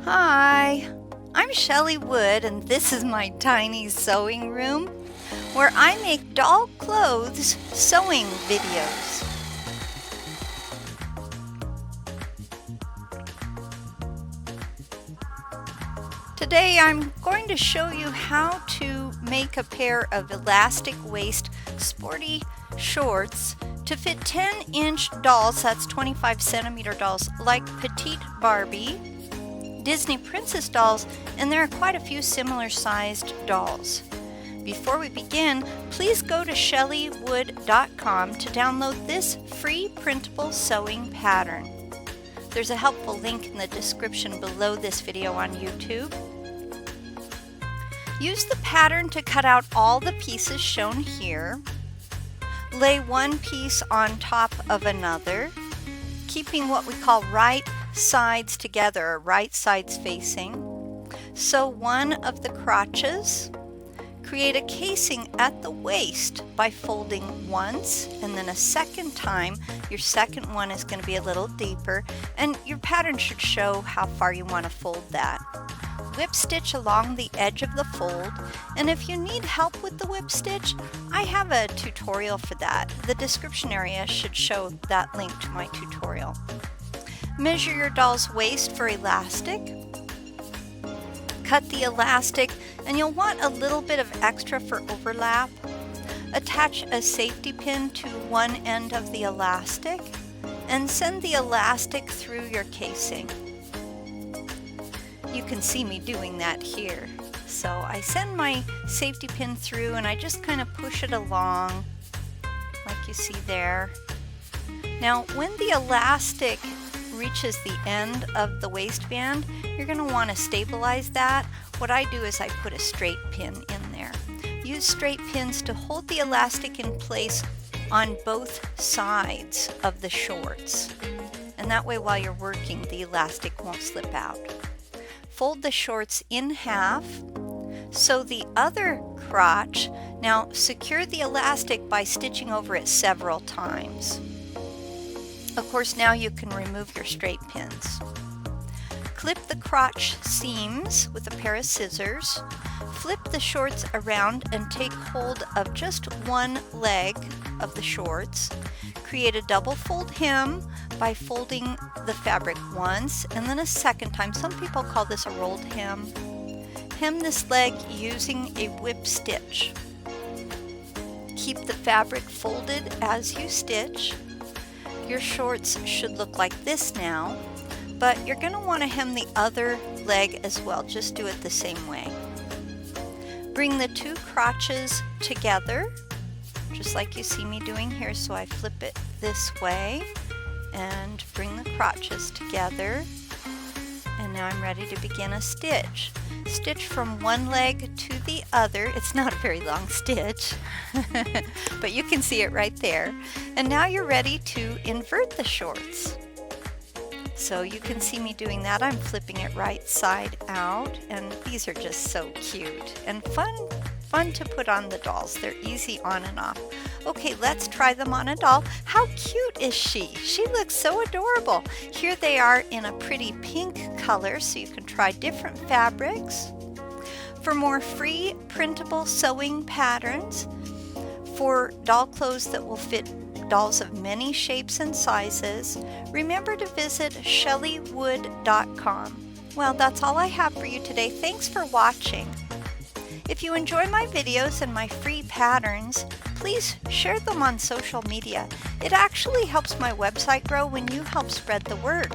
Hi, I'm Shelley Wood and this is my tiny sewing room where I make doll clothes sewing videos. Today I'm going to show you how to make a pair of elastic waist sporty shorts to fit 10-inch dolls, that's 25-centimeter dolls, like Petite Barbie, Disney Princess dolls, and there are quite a few similar sized dolls. Before we begin, please go to shelleywood.com to download this free printable sewing pattern. There's a helpful link in the description below this video on YouTube. Use the pattern to cut out all the pieces shown here. Lay one piece on top of another, keeping what we call right sides together, or right sides facing. Sew one of the crotches. Create a casing at the waist by folding once and then a second time. Your second one is going to be a little deeper, and your pattern should show how far you want to fold that. Whip stitch along the edge of the fold, and if you need help with the whip stitch, I have a tutorial for that. The description area should show that link to my tutorial. Measure your doll's waist for elastic. Cut the elastic, and you'll want a little bit of extra for overlap. Attach a safety pin to one end of the elastic and send the elastic through your casing. You can see me doing that here. So I send my safety pin through and I just kind of push it along like you see there. Now when the elastic reaches the end of the waistband, you're going to want to stabilize that. What I do is I put a straight pin in there. Use straight pins to hold the elastic in place on both sides of the shorts. And that way while you're working, the elastic won't slip out. Fold the shorts in half. Sew the other crotch. Now secure the elastic by stitching over it several times. Of course, now you can remove your straight pins. Clip the crotch seams with a pair of scissors. Flip the shorts around and take hold of just one leg of the shorts. Create a double fold hem by folding the fabric once and then a second time. Some people call this a rolled hem. Hem this leg using a whip stitch. Keep the fabric folded as you stitch. Your shorts should look like this now, but you're going to want to hem the other leg as well. Just do it the same way. Bring the two crotches together, just like you see me doing here. So I flip it this way and bring the crotches together. And now I'm ready to begin a stitch. Stitch from one leg to the other. It's not a very long stitch, but you can see it right there. And now you're ready to invert the shorts. So you can see me doing that. I'm flipping it right side out, and these are just so cute and fun to put on the dolls. They're easy on and off. Okay, let's try them on a doll. How cute is she? She looks so adorable. Here they are in a pretty pink color, so you can try different fabrics. For more free printable sewing patterns for doll clothes that will fit dolls of many shapes and sizes, remember to visit shelleywood.com. Well, that's all I have for you today. Thanks for watching. If you enjoy my videos and my free patterns, please share them on social media. It actually helps my website grow when you help spread the word.